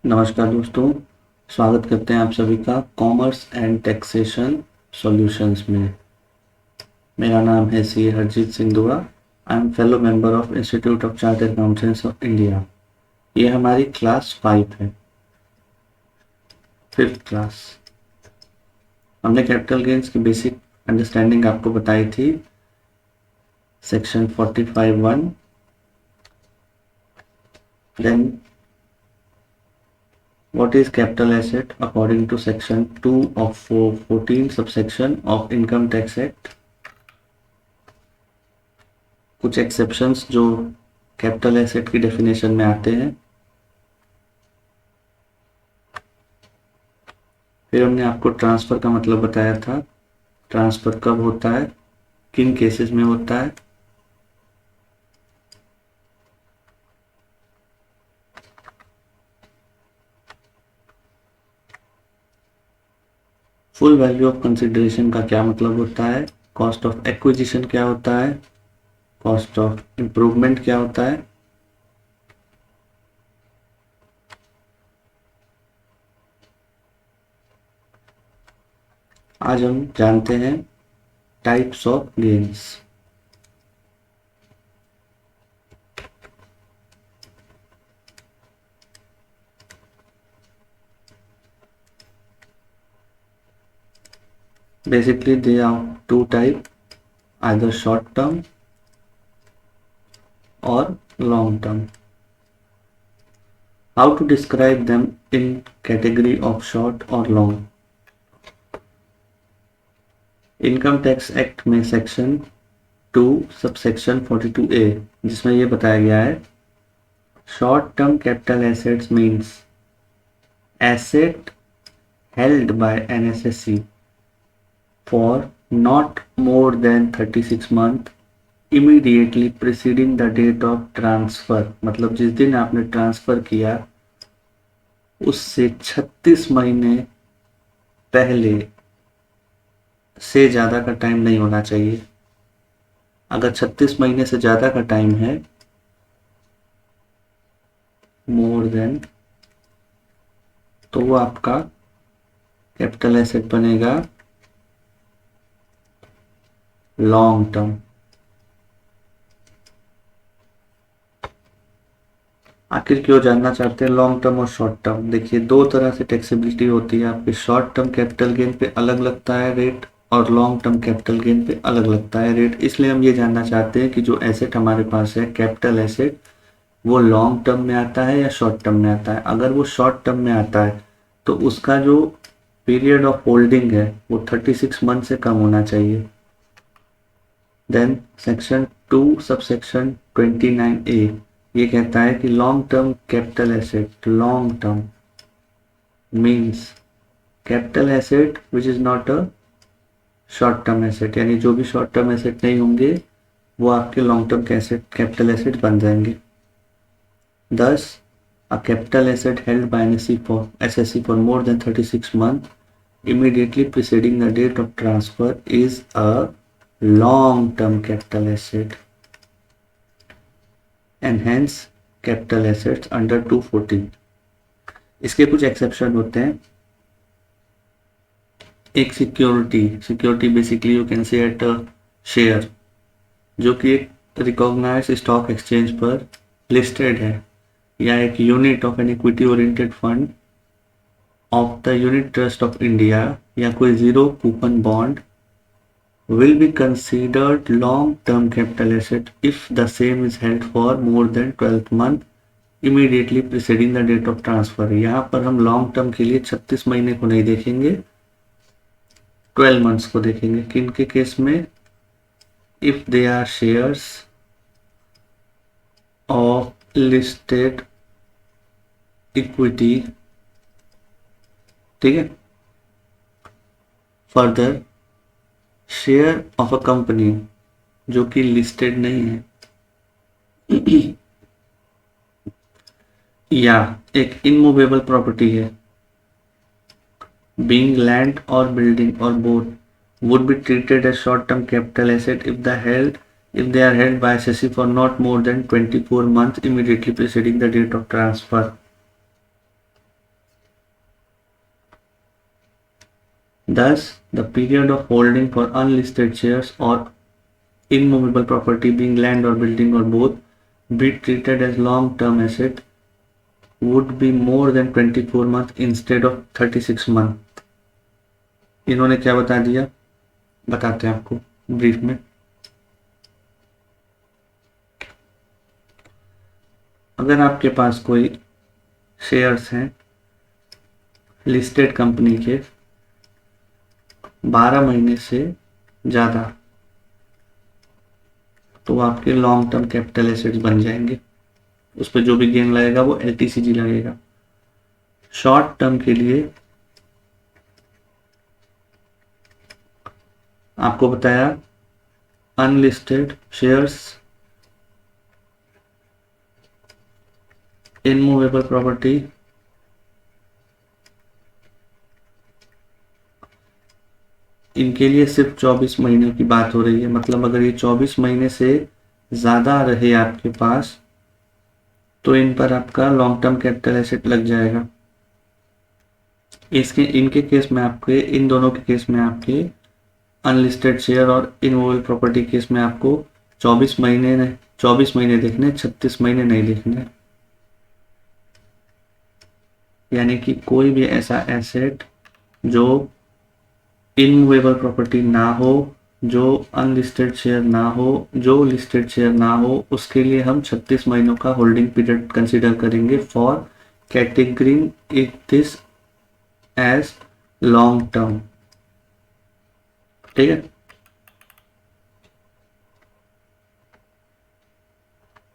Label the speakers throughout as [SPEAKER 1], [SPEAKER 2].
[SPEAKER 1] नमस्कार दोस्तों, स्वागत करते हैं आप सभी का कॉमर्स एंड टैक्सेशन सॉल्यूशंस में। मेरा नाम है सी Harjeet Singh Dua. I am fellow member of institute of chartered accountants of India. ये हमारी क्लास 5 है, 5th क्लास। हमने कैपिटल गेन्स की बेसिक अंडरस्टैंडिंग आपको बताई थी section 45(1). Then what is capital asset according to section 2 of 14 subsection of income tax act। कुछ exceptions जो कैपिटल एसेट की डेफिनेशन में आते हैं। फिर हमने आपको ट्रांसफर का मतलब बताया था, ट्रांसफर कब होता है, किन केसेस में होता है। फुल वैल्यू ऑफ कंसिडरेशन का क्या मतलब होता है, कॉस्ट ऑफ एक्विजिशन क्या होता है, कॉस्ट ऑफ इम्प्रूवमेंट क्या होता है। आज हम जानते हैं types of gains. Basically, they are two type, either short term or long term. How to describe them in category of short or long? Income tax act में सेक्शन 2 सबसेक्शन 42A जिसमें ये बताया गया है, short term capital assets means asset held by NSSC for not more than 36 months immediately preceding the date of transfer। मतलब जिस दिन आपने ट्रांसफर किया उससे 36 महीने पहले से ज़्यादा का टाइम नहीं होना चाहिए। अगर 36 महीने से ज़्यादा का टाइम है, मोर देन, तो वो आपका कैपिटल एसेट बनेगा लॉन्ग टर्म। आखिर क्यों जानना चाहते हैं लॉन्ग टर्म और शॉर्ट टर्म? देखिए, दो तरह से टैक्सेबिलिटी होती है आपके। शॉर्ट टर्म कैपिटल गेन पे अलग लगता है रेट और लॉन्ग टर्म कैपिटल गेन पे अलग लगता है रेट। इसलिए हम ये जानना चाहते हैं कि जो एसेट हमारे पास है कैपिटल एसेट, वो लॉन्ग टर्म में आता है या शॉर्ट टर्म में आता है। अगर वो शॉर्ट टर्म में आता है तो उसका जो पीरियड ऑफ होल्डिंग है वो 36 मंथ से कम होना चाहिए। देन सेक्शन 2 सबसेक्शन 29A ये कहता है कि long term capital asset, long term means capital asset which is not a short term asset, यानी जो भी शॉर्ट टर्म एसेट नहीं होंगे वो आपके लॉन्ग टर्म कैपिटल एसेट बन जाएंगे। Thus, a capital asset held by an SSC for more than 36 months immediately preceding the date of transfer is a long-term capital asset and hence capital assets under 214। इसके कुछ exception होते हैं। एक security basically you can say at a share, जो कि एक recognised stock exchange पर listed है, या एक unit of an equity oriented fund of the unit trust of India, या कोई zero coupon bond will be considered long-term capital asset if the same is held for more than 12 months immediately preceding the date of transfer। यहाँ पर हम long term के लिए 36 महीने को नहीं देखेंगे, 12 मंथ्स को देखेंगे। किन के केस में? If they are shares of listed equity, ठीक है। Further, share of a company जो कि लिस्टेड नहीं है या एक इनमूवेबल प्रॉपर्टी है, बीइंग लैंड और बिल्डिंग और both, would be treated as short-term capital asset if they are held by SSC for not more than 24 months immediately preceding the date of transfer। Thus, the period of holding for unlisted shares or immovable property being land or building or both be treated as long-term asset would be more than 24 months instead of 36 month. इन्होंने क्या बता दिया, बताते हैं आपको brief में। अगर आपके पास कोई शेयर्स हैं लिस्टेड कंपनी के 12 महीने से ज़्यादा, तो आपके लॉन्ग टर्म कैपिटल एसेट्स बन जाएंगे। उस पर जो भी गेन लगेगा वो LTCG लगेगा। शॉर्ट टर्म के लिए आपको बताया अनलिस्टेड शेयर्स, इनमूवेबल प्रॉपर्टी, इनके लिए सिर्फ 24 महीने की बात हो रही है। मतलब अगर ये 24 महीने से ज़्यादा रहे आपके पास तो इन पर आपका लॉन्ग टर्म कैपिटल एसेट लग जाएगा। इनके केस में आपके, इन दोनों के केस में आपके अनलिस्टेड शेयर और इनमूवेबल प्रॉपर्टी केस में आपको 24 महीने देखने, 36 महीने नहीं देखने। यानी कि कोई भी ऐसा एसेट जो इनमूवेबल प्रॉपर्टी ना हो, जो अनलिस्टेड शेयर ना हो, जो लिस्टेड शेयर ना हो, उसके लिए हम 36 महीनों का होल्डिंग पीरियड कंसीडर करेंगे for categorising it this as long term. ठीक है,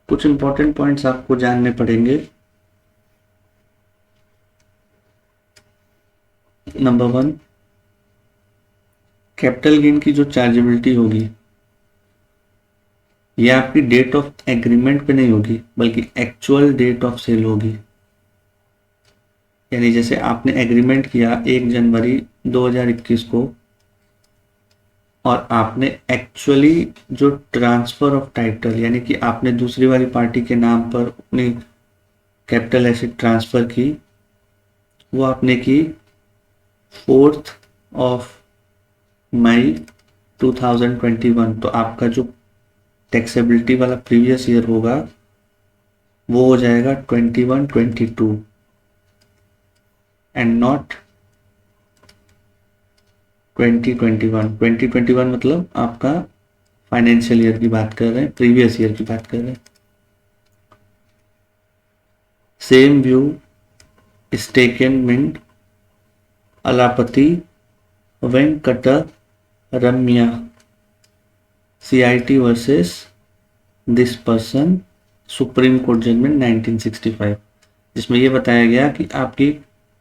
[SPEAKER 1] कुछ इंपॉर्टेंट पॉइंट्स आपको जानने पड़ेंगे। नंबर 1, कैपिटल गेन की जो चार्जेबिलिटी होगी ये आपकी डेट ऑफ एग्रीमेंट पे नहीं होगी बल्कि एक्चुअल डेट ऑफ सेल होगी। यानी जैसे आपने एग्रीमेंट किया 1 जनवरी 2021 को और आपने एक्चुअली जो ट्रांसफर ऑफ टाइटल यानी कि आपने दूसरी वाली पार्टी के नाम पर अपनी कैपिटल एसेट ट्रांसफर की, वो आपने की 4 मई 2021। तो आपका जो टैक्सेबिलिटी वाला प्रीवियस ईयर होगा वो हो जाएगा 21-22 एंड नॉट 2021 मतलब आपका फाइनेंशियल ईयर की बात कर रहे हैं, प्रीवियस ईयर की बात कर रहे हैं। Same view is taken in Alapati Venkata Ramya CIT versus this person Supreme Court judgment 1965, जिसमें यह बताया गया कि आपकी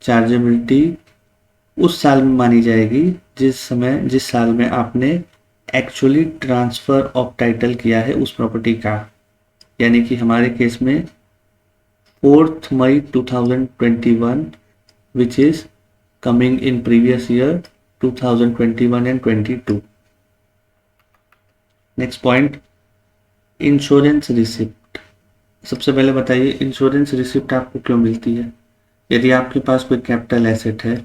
[SPEAKER 1] चार्जेबिलिटी उस साल में मानी जाएगी जिस साल में आपने एक्चुअली ट्रांसफर ऑफ टाइटल किया है उस प्रॉपर्टी का। यानी कि हमारे केस में 4 मई 2021 which is coming in previous year 2021 and 22। Next point, insurance receipt. सबसे पहले बताइए इंश्योरेंस रिसिप्ट आपको क्यों मिलती है? यदि आपके पास कोई कैपिटल एसेट है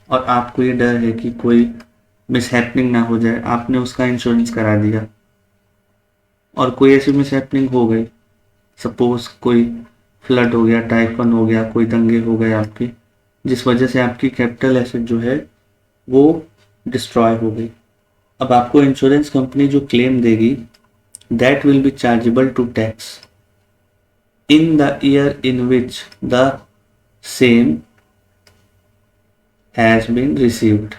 [SPEAKER 1] और आपको ये डर है कि कोई मिसहैपनिंग ना हो जाए, आपने उसका इंश्योरेंस करा दिया और कोई ऐसी मिसहैपनिंग हो गई, सपोज कोई फ्लड हो गया, टाइफन हो गया, कोई दंगे हो गए आपके, जिस वजह से आपकी कैपिटल एसेट जो है वो डिस्ट्रॉय हो गई। अब आपको इंश्योरेंस कंपनी जो क्लेम देगी that will be chargeable to tax in the year in which the same has been received.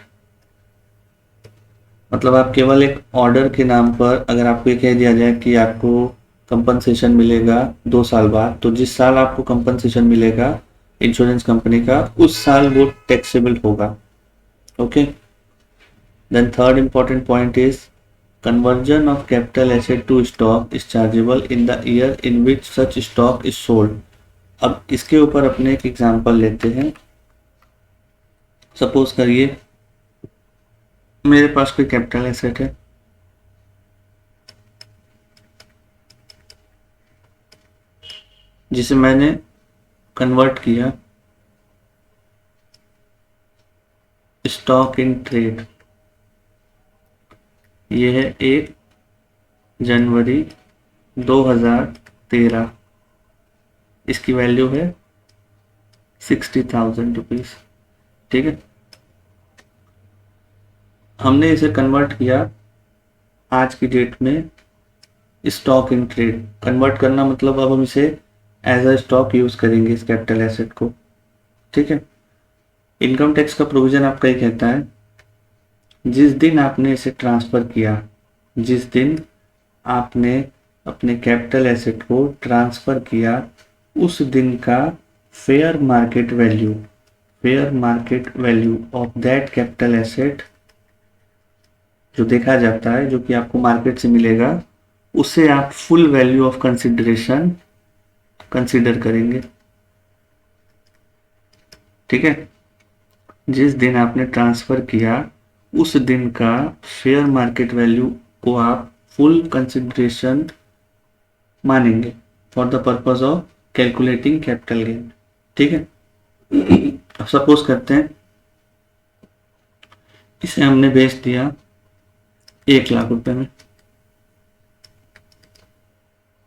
[SPEAKER 1] मतलब आप केवल एक ऑर्डर के नाम पर अगर आपको ये कह दिया जाए कि आपको कंपनसेशन मिलेगा 2 साल बाद, तो जिस साल आपको कंपनसेशन मिलेगा इंश्योरेंस कंपनी का उस साल वो टैक्सेबल होगा। Okay, then third important point is conversion of capital asset to stock is chargeable in the year in which such stock is sold। अब इसके ऊपर अपने एक एग्जांपल लेते हैं। सपोज करिए मेरे पास कोई कैपिटल एसेट है जिसे मैंने कन्वर्ट किया स्टॉक इन ट्रेड, ये है 1 जनवरी 2013, इसकी वैल्यू है 60,000 रुपीज। ठीक है, हमने इसे कन्वर्ट किया आज की डेट में स्टॉक इन ट्रेड। कन्वर्ट करना मतलब अब हम इसे एज अ स्टॉक यूज करेंगे इस कैपिटल एसेट को। ठीक है, इनकम टैक्स का प्रोविजन आपका ये कहता है जिस दिन आपने इसे ट्रांसफर किया, जिस दिन आपने अपने कैपिटल एसेट को ट्रांसफर किया, उस दिन का fair market value of that capital asset जो देखा जाता है, जो कि आपको मार्केट से मिलेगा, उसे आप full value of consideration consider करेंगे। ठीक है, जिस दिन आपने ट्रांसफर किया उस दिन का फेयर मार्केट वैल्यू को आप फुल कंसिडरेशन मानेंगे for the purpose of calculating capital gain. ठीक है, अब सपोज करते हैं इसे हमने बेच दिया 1 लाख रुपए में।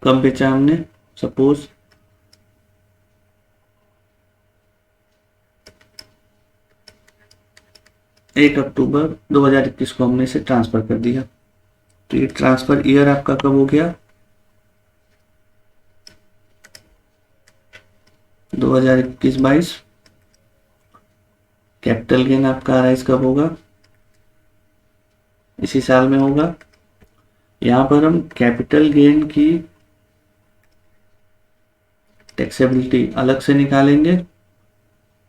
[SPEAKER 1] कब बेचा हमने? सपोज 1 अक्टूबर 2021 को हमने इसे ट्रांसफर कर दिया। तो ये ट्रांसफर ईयर आपका कब हो गया? 2021-22। कैपिटल गेन आपका अराइज कब होगा? इसी साल में होगा। यहां पर हम कैपिटल गेन की टैक्सेबिलिटी अलग से निकालेंगे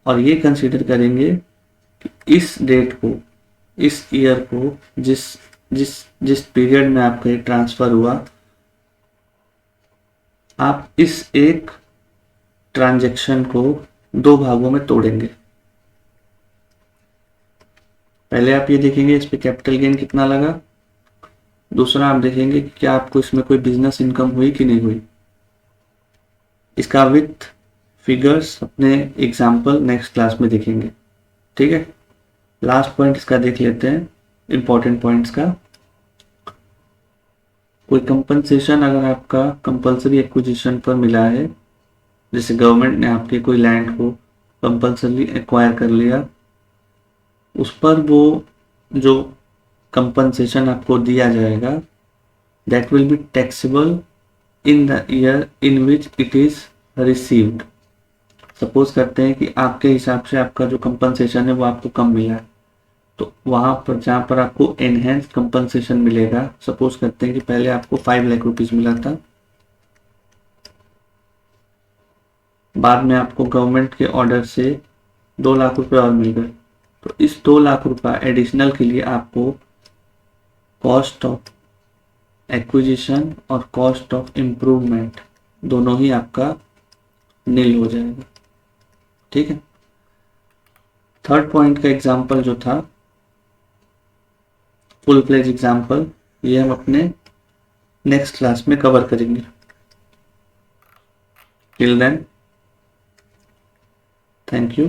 [SPEAKER 1] और ये कंसीडर करेंगे कि इस डेट को, इस ईयर को, जिस जिस जिस पीरियड में आपका ये ट्रांसफर हुआ, आप इस एक ट्रांजैक्शन को 2 भागों में तोड़ेंगे। पहले आप ये देखेंगे इस पे कैपिटल गेन कितना लगा। दूसरा आप देखेंगे कि क्या आपको इसमें कोई बिजनेस इनकम हुई कि नहीं हुई। इसका विथ फिगर्स अपने एग्जाम्पल नेक्स्ट क्लास में देखेंगे। ठीक है, लास्ट पॉइंट इसका देख लेते हैं, इंपॉर्टेंट पॉइंट्स का। कोई कंपनसेशन अगर आपका कंपलसरी एक्विजिशन पर मिला है, जैसे गवर्नमेंट ने आपके कोई लैंड को कंपलसरी एक्वायर कर लिया, उस पर वो जो कंपनसेशन आपको दिया जाएगा that will be taxable in the year in which it is received. Suppose करते हैं कि आपके हिसाब से आपका जो कंपनसेशन है वो आपको कम मिला है, तो वहां पर जहां पर आपको एनहेंस्ड कंपनसेशन मिलेगा, सपोज करते हैं कि पहले आपको 5 लाख रुपीज मिला था, बाद में आपको गवर्नमेंट के ऑर्डर से 2 लाख रुपए और मिल गए, तो इस 2 लाख रुपए एडिशनल के लिए आपको कॉस्ट ऑफ एक्विजिशन और कॉस्ट ऑफ इम्प्रूवमेंट दोनों ही आपका नील हो जाएगा। ठीक है, थर्ड पॉइंट का एग्जांपल जो था फुल फ्लेज एग्जांपल, ये हम अपने नेक्स्ट क्लास में कवर करेंगे। Till then, thank you.